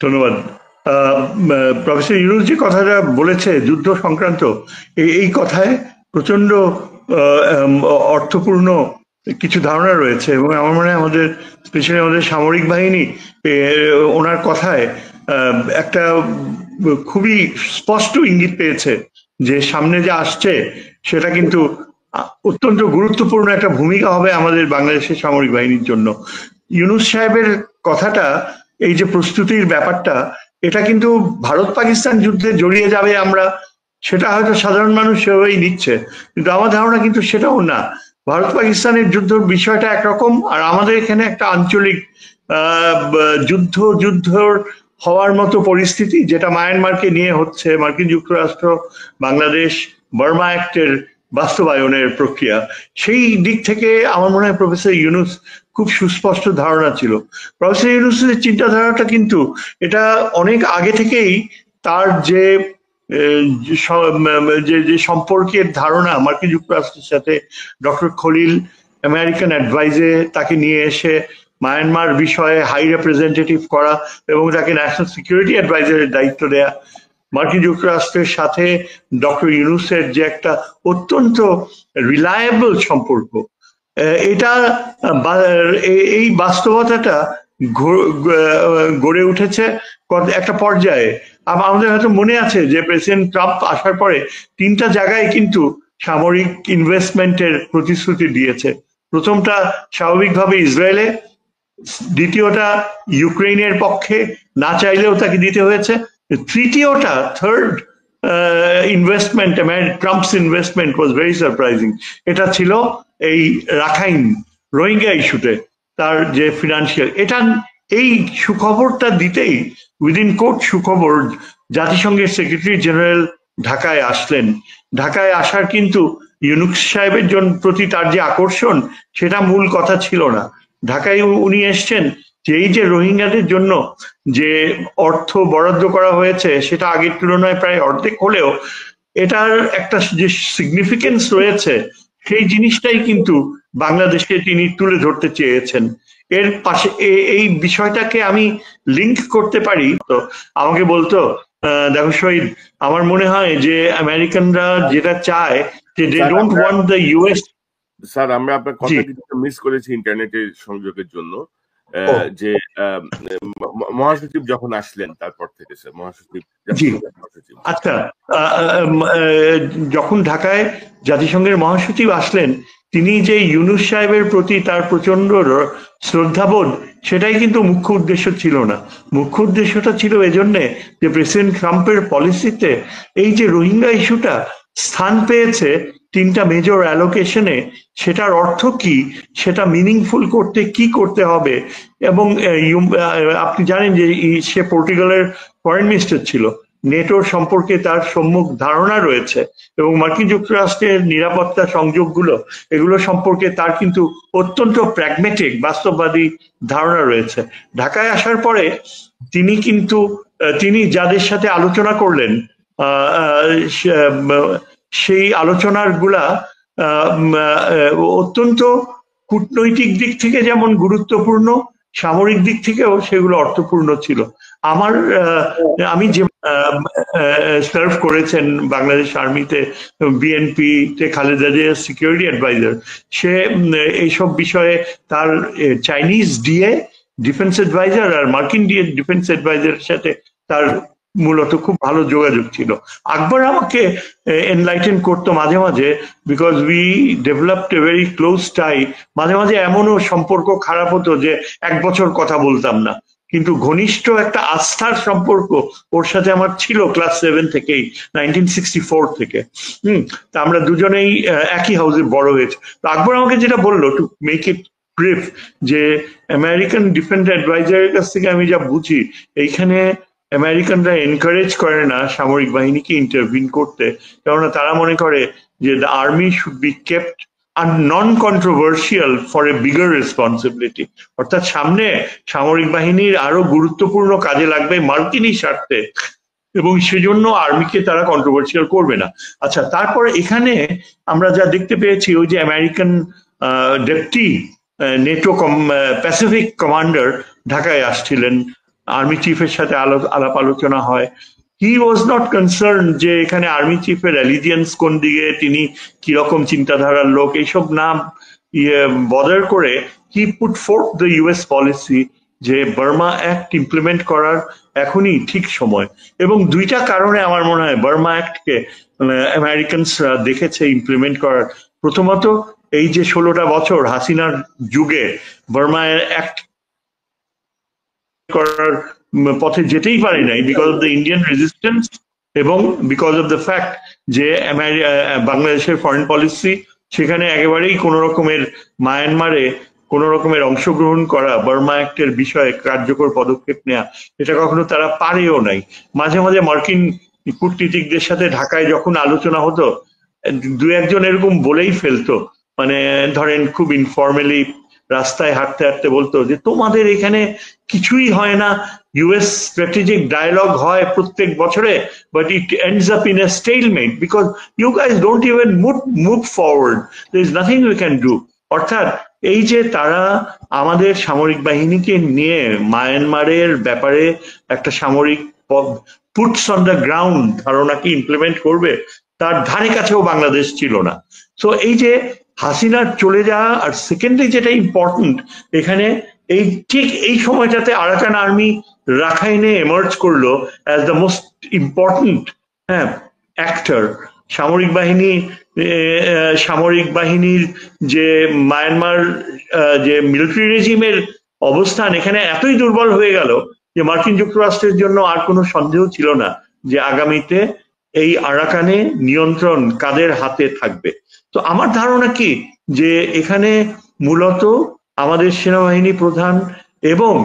ধন্যবাদ। প্রফেসর ইউনুস যে কথাটা বলেছে যুদ্ধ সংক্রান্ত, এই কথায় প্রচন্ড অর্থপূর্ণ কিছু ধারণা রয়েছে, এবং আমার মনে হয় আমাদের স্পেশালি আমাদের সামরিক বাহিনী ওনার কথায় একটা খুবই স্পষ্ট ইঙ্গিত পেয়েছে যে সামনে যে আসছে সেটা কিন্তু অত্যন্ত গুরুত্বপূর্ণ একটা ভূমিকা হবে আমাদের বাংলাদেশের সামরিক বাহিনীর জন্য। ইউনুস সাহেবের কথাটা, এই যে প্রস্তুতির ব্যাপারটা, এটা কিন্তু ভারত পাকিস্তান যুদ্ধে জড়িয়ে যাবে আমরা, সেটা হয়তো সাধারণ মানুষ সেভাবেই নিচ্ছে, কিন্তু আমার ধারণা কিন্তু সেটাও না। ভারত পাকিস্তানের যুদ্ধ বিষয়টা একরকম, আর আমাদের এখানে একটা আঞ্চলিক যুদ্ধর হওয়ার মতো পরিস্থিতি, যেটা মায়ানমারকে নিয়ে হচ্ছে, মার্কিন যুক্তরাষ্ট্র, বাংলাদেশ, বার্মা অ্যাক্টের বাস্তবায়নের প্রক্রিয়া। সেই দিক থেকে আমার মনে হয় প্রফেসর ইউনুস খুব সুস্পষ্ট ধারণা ছিল। প্রফেসর ইউনুসের চিন্তাধারাটা কিন্তু এটা অনেক আগে থেকেই তার যে সম্পর্কের ধারণা মার্কিন যুক্তরাষ্ট্রের সাথে, ডক্টর খলিল আমেরিকান অ্যাডভাইজে তাকে নিয়ে এসে মায়ানমার বিষয়ে হাই রিপ্রেজেন্টেটিভ করা এবং তাকে ন্যাশনাল সিকিউরিটি অ্যাডভাইজারের দায়িত্ব দেয়া, মার্কিন যুক্তরাষ্ট্রের সাথে ডক্টর ইউনুসের যে একটা অত্যন্ত রিলায়েবল সম্পর্ক, এটা এই বাস্তবতাটা গড়ে উঠেছে একটা পর্যায়ে। আমাদের হয়তো মনে আছে যে প্রেসিডেন্ট ট্রাম্প আসার পরে 3টা জায়গায় কিন্তু সামরিক ইনভেস্টমেন্টের প্রতিশ্রুতি দিয়েছে। প্রথমটা স্বাভাবিকভাবে ইসরায়েলে, দ্বিতীয়টা ইউক্রেনের পক্ষে, না চাইলেও তাকে দিতে হয়েছে, তৃতীয়টা third investment, Trump's investment was very surprising, এটা ছিল এই রাখাইন রোহিঙ্গা ইস্যুতে তার যে ফিনান্সিয়াল, এটা এই সুখবরটা দিতেই উইদিন কোর্ট সুখবর জাতিসংঘের সেক্রেটারি জেনারেল ঢাকায় আসলেন। ঢাকায় আসার কিন্তু ইউনুস সাহেবের প্রতি তার যে আকর্ষণ, সেটা মূল কথা ছিল না। ঢাকায় উনি এসছেন যে এই যে রোহিঙ্গাদের জন্য যে অর্থ বরাদ্দ করা হয়েছে সেটা আগের তুলনায় প্রায় অর্ধেক হলেও এটার একটা যে সিগনিফিকেন্স রয়েছে, সেই জিনিসটাই কিন্তু বাংলাদেশে তিনি তুলে ধরতে চেয়েছেন। এর পাশে এই বিষয়টাকে আমি লিঙ্ক করতে পারি, তো আমাকে বলতো দেখো শহীদ, আমার মনে হয় যে আমেরিকানরা যেটা চায় যে they don't want the US. Sir, আমরা আপনার কথা কিছুটা মিস করেছি ইন্টারনেটের সংযোগের জন্য। যে মহাসচিব যখন আসলেন তারপর থেকে স্যার, মহাসচিব আচ্ছা, যখন ঢাকায় জাতিসংঘের মহাসচিব আসলেন, তিনি যে ইউনুস সাহেবের প্রতি তার প্রচন্ড শ্রদ্ধাবোধ, সেটাই কিন্তু মুখ্য উদ্দেশ্য ছিল না। মুখ্য উদ্দেশ্যটা ছিল এজন্যে যে প্রেসিডেন্ট ট্রাম্পের পলিসিতে এই যে রোহিঙ্গা ইস্যুটা স্থান পেয়েছে 3টা মেজর অ্যালোকেশনে, সেটার অর্থ কি, সেটা মিনিংফুল করতে কি করতে হবে। এবং আপনি জানেন যে সে পর্তুগালের ফরেন মিনিস্টার ছিল, নেটোর সম্পর্কে তার সম্যক ধারণা রয়েছে, এবং মার্কিন যুক্তরাষ্ট্রের নিরাপত্তা সংযোগগুলো, এগুলো সম্পর্কে তার কিন্তু অত্যন্ত প্র্যাগমেটিক বাস্তববাদী ধারণা রয়েছে। ঢাকায় আসার পরে তিনি যাদের সাথে আলোচনা করলেন, সেই আলোচনার গুলা অত্যন্ত কূটনৈতিক দিক থেকে যেমন গুরুত্বপূর্ণ, সামরিক দিক থেকেও সেগুলো অর্থপূর্ণ ছিল। আমি যে সার্ভ করেছেন বাংলাদেশ আর্মিতে, বিএনপি তে খালেদা জিয়া সিকিউরিটি অ্যাডভাইজার, সে এইসব বিষয়ে তার চাইনিজ ডিফেন্স অ্যাডভাইজার আর মার্কিন ডিফেন্স অ্যাডভাইজারের সাথে তার মূলত খুব ভালো যোগাযোগ ছিল। আকবর আমাকে এনলাইটেন করতো মাঝে মাঝে, because we developed a very close tie. মাঝে মাঝে এমনও সম্পর্ক খারাপ হতো যে 1 বছর কথা বলতাম না, কিন্তু ঘনিষ্ঠ একটা আস্থার সম্পর্ক ওর সাথে আমার ছিল ক্লাস 7 থেকেই, 1964 থেকে। তা আমরা দুজনেই একই হাউসে বড় হয়েছে। তো আকবর আমাকে যেটা বললো, টু মেক ইট ব্রিফ, যে আমেরিকান ডিফেন্স অ্যাডভাইজারের কাছ থেকে আমি যা বুঝি, এইখানে আমেরিকানরা এনকারেজ করে না সামরিক বাহিনীকে ইন্টারভিন করতে, কেননা তারা মনে করে যে the army should be kept আর non controversial for a bigger responsibility. অর্থাৎ সামনে সামরিক বাহিনীর আরো গুরুত্বপূর্ণ কাজে লাগবে মার্কিনী স্বার্থে, এবং সেজন্য আর্মিকে তারা কন্ট্রোভার্সিয়াল করবে না। আচ্ছা, তারপরে এখানে আমরা যা দেখতে পেয়েছি, ওই যে American deputy NATO Pacific commander ঢাকায় আসছিলেন, আর্মি চিফের সাথে আলাপ আলোচনা হয়, হি ওয়াজ নট কনসার্ন যে এখানে আর্মি চিফের অ্যালিজিয়েন্স কোন দিকে, তিনি কিরকম চিন্তাধারার লোক, এইসব না বদার করে he put fourth the US policy যে বার্মা অ্যাক্ট ইমপ্লিমেন্ট করার এখনই ঠিক সময়। এবং দুইটা কারণে আমার মনে হয় বার্মা অ্যাক্টকে আমেরিকানসরা দেখেছে ইমপ্লিমেন্ট করার। প্রথমত এই যে 16টা বছর হাসিনার যুগে বার্মা অ্যাক্ট করার পথে যেতেই পারে নাই because of the Indian resistance এবং বিকজ অফ দ্য ফ্যাক্ট যে বাংলাদেশের ফরেন পলিসি সেখানে একেবারেই কোন রকমের মায়ানমারে কোন রকমের অংশগ্রহণ করা, বার্মা অ্যাক্টের বিষয়ে কার্যকর পদক্ষেপ নেওয়া, এটা কখনো তারা পারেও নাই। মাঝে মাঝে মার্কিন কূটনীতিকদের সাথে ঢাকায় যখন আলোচনা হতো, দু একজন এরকম বলেই ফেলতো, মানে ধরেন খুব ইনফর্মালি রাস্তায় হাঁটতে হাঁটতে বলতো যে তোমাদের এখানে কিছুই হয় না, ইউএস স্ট্র্যাটেজিক ডায়ালগ হয় প্রত্যেক বছরে, but it ends up in a stalemate because you guys don't even move forward, there is nothing we can do. অর্থাৎ এই যে তারা আমাদের সামরিক বাহিনীকে নিয়ে মায়ানমারের ব্যাপারে একটা সামরিক পুটস অন দ্য গ্রাউন্ড ধারণাকে ইমপ্লিমেন্ট করবে, তার ধারে কাছেও বাংলাদেশ ছিল না। সো এই যে হাসিনার চলে যাওয়া, আর সেকেন্ডলি যেটা ইম্পর্টেন্ট এখানে, এই ঠিক এই সময়টাতে আরাকান আর্মি রাখাইনে এমার্জ করলো as the most important actor. সামরিক বাহিনীর যে মায়ানমার যে মিলিটারি রেজিমের অবস্থান এখানে এতই দুর্বল হয়ে গেল যে মার্কিন যুক্তরাষ্ট্রের জন্য আর কোনো সন্দেহ ছিল না যে আগামীতে এই আরাকানে নিয়ন্ত্রণ কাদের হাতে থাকবে। তো আমার ধারণা কি যে এখানে মূলত আমাদের সেনাবাহিনী প্রধান এবং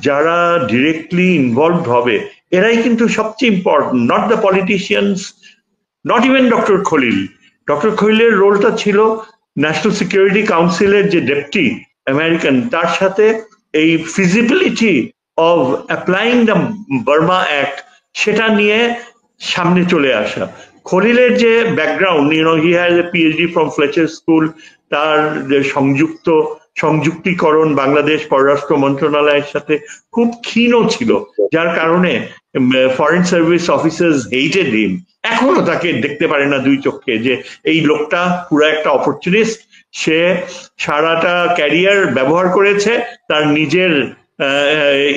যারা ডিরেক্টলি ইনভলভড হবে এরাই কিন্তু সবচেয়ে important, not the politicians, not even doctor Khalil. Doctor খলিলের রোলটা ছিল ন্যাশনাল সিকিউরিটি কাউন্সিলের যে ডেপুটি আমেরিকান, তার সাথে এই feasibility of applying the Burma act সেটা নিয়ে সামনে চলে আসা। খলিলের যে background, he has a PhD from Fletcher school, তার সংযুক্তিকরণ বাংলাদেশ পররাষ্ট্র মন্ত্রণালয়ের সাথে খুব ক্ষীণ ছিল, যার কারণে ফরেন সার্ভিস অফিসার্স হেটেড হিম। এখনো তাকে দেখতে পারে না দুই চোখে যে এই লোকটা পুরো একটা অপরচুনিস্ট, সে সারাটা ক্যারিয়ার ব্যবহার করেছে তার নিজের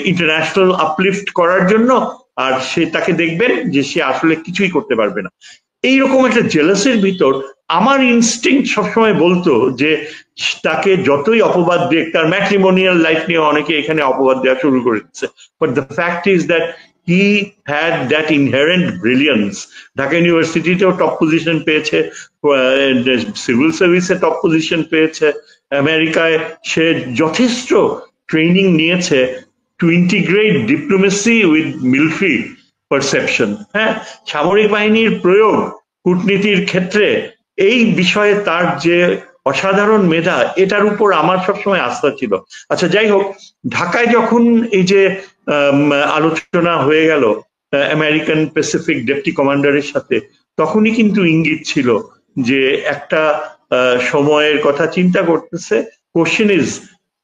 ইন্টারন্যাশনাল আপলিফট করার জন্য, আর তাকে দেখবেন যে সে আসলে কিছুই করতে পারবে না। এইরকম একটা জেলাসির ভিতর আমার ইনস্টিংক্ট সবসময় বলতো যে তাকে যতই অপবাদ দেখ, তার ম্যাট্রিমোনিয়াল লাইফ নিয়ে অনেকে এখানে অপবাদ দেওয়া শুরু করেছে, but the fact is that he had that inherent brilliance. Dhaka ইউনিভার্সিটিতেও টপ পজিশন পেয়েছে, সিভিল সার্ভিসে টপ পজিশন পেয়েছে, আমেরিকায় সে যথেষ্ট ট্রেনিং নিয়েছে to integrate diplomacy with military perception. সামরিক বাহিনীর প্রয়োগ কূটনীতির ক্ষেত্রে এই বিষয়ে তার যে অসাধারণ মেধা, এটার উপর আমার সবসময় আস্থা ছিল। আচ্ছা, যাই হোক, ঢাকায় যখন এই যে আলোচনা হয়ে গেল আমেরিকান প্যাসিফিক ডেপুটি কমান্ডারের সাথে, তখনই কিন্তু ইঙ্গিত ছিল যে একটা সময়ের কথা চিন্তা করতেছে। কোশ্চেন ইজ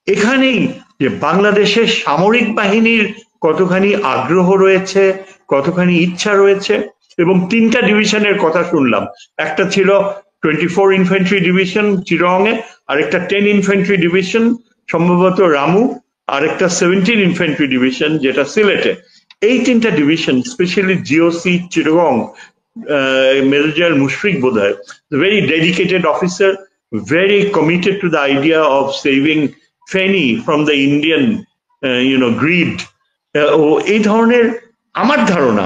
এখানেই যে বাংলাদেশের সামরিক বাহিনীর কতখানি আগ্রহ রয়েছে, কতখানি ইচ্ছা রয়েছে। এবং 3টা ডিভিশনের কথা শুনলাম, একটা ছিল 24 ইনফ্যান্ট্রি ডিভিশন চিরঙে, আরেকটা 10 ইনফ্যান্ট্রি ডিভিশন সম্ভবত রামু, আরেকটা 17 ইনফ্যান্ট্রি ডিভিশন যেটা সিলেটে। এই 3টা division, specially GOC Chittagong, major general Mushfiq বোধহয়, very dedicated officer, very committed to the idea of saving Feni from the Indian greed. এই ধরনের আমার ধারণা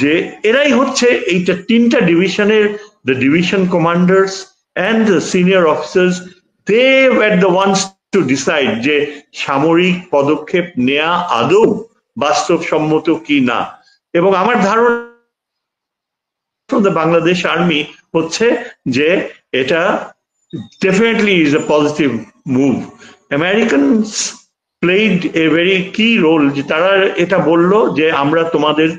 যে এরাই হচ্ছে এইটা 3টা ডিভিশনের the division commanders and the senior officers, they were the ones to decide যে সামরিক পদক্ষেপ নেওয়া আদৌ বাস্তবসম্মত কি না। এবং আমার ধারণা from the Bangladesh Army হচ্ছে যে এটা definitely is a positive move. Americans played a very key role, যে তারা এটা বলল যে আমরা তোমাদের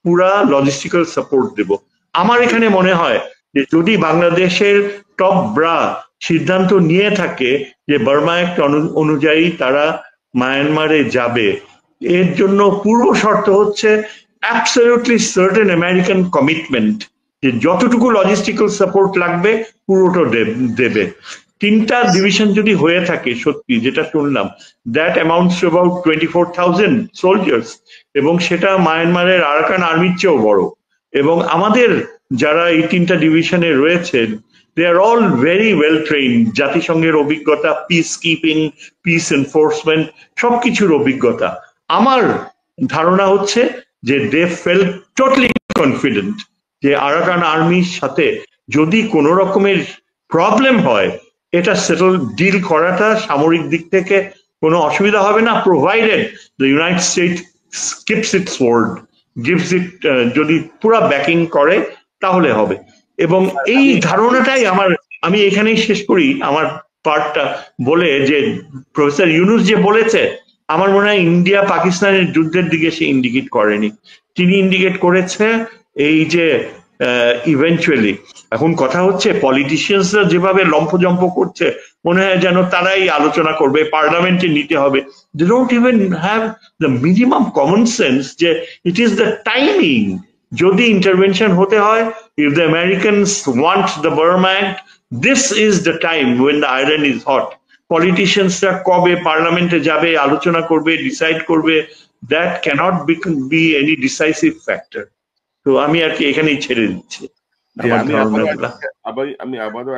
পুরা লজিস্টিক্যাল সাপোর্ট দেব। আমার এখানে মনে হয় যে যদি বাংলাদেশের টপ ব্রা সিদ্ধান্ত নিয়ে থাকে যে বার্মা অ্যাক্ট অনুযায়ী তারা মায়ানমারে যাবে, এর জন্য পূর্ব শর্ত হচ্ছে অ্যাবসলিউটলি সার্টেন আমেরিকান কমিটমেন্ট, যে যতটুকু লজিস্টিক্যাল সাপোর্ট লাগবে পুরোটা দেবে। 3টা ডিভিশন যদি হয়ে থাকে সত্যি, যেটা শুনলাম, that amounts to about 24,000 soldiers, এবং সেটা মায়ানমারের আরাকান আর্মির চেয়েও বড়। এবং আমাদের যারা এই 3টা ডিভিশনে রয়েছেন, দে আর অল ভেরি ওয়েল ট্রেইন, জাতিসংঘের অভিজ্ঞতা, পিস কিপিং, পিস এনফোর্সমেন্ট, সবকিছুর অভিজ্ঞতা। আমার ধারণা হচ্ছে যে দে ফেল টোটালি কনফিডেন্ট যে আরাকান আর্মির সাথে যদি কোনো রকমের প্রবলেম হয়, এটা সেটল ডিল করাটা সামরিক দিক থেকে কোনো অসুবিধা হবে না, provided the United States keeps its word, gives it, যদি পুরো ব্যাকিং করে তাহলে হবে। এবং এই ধারণাটাই আমি এখানেই শেষ করি আমার পার্টটা বলে, যে প্রফেসর ইউনুস যে বলেছে, আমার মনে হয় ইন্ডিয়া পাকিস্তানের যুদ্ধের দিকে সে ইন্ডিকেট করেনি, তিনি ইন্ডিকেট করেছে এই যে ইভেন্চুয়ালি। এখন কথা হচ্ছে পলিটিশিয়ানসরা যেভাবে লম্ফজম্প করছে, মনে হয় যেন তারাই আলোচনা করবে, পার্লামেন্টে নিতে হবে। They don't even have the minimum common sense যে ইট ইজ দ্য টাইমিং। যদি ইন্টারভেনশন হতে হয়, if the Americans want the Burma Act, this is the time when the iron is hot. পলিটিশিয়ানসরা কবে পার্লামেন্টে যাবে, আলোচনা করবে, ডিসাইড করবে, that cannot be any decisive factor. তো আমি আর কি এখানেই ছেড়ে দিচ্ছি আমার ধারণাগুলো। আমি আবারও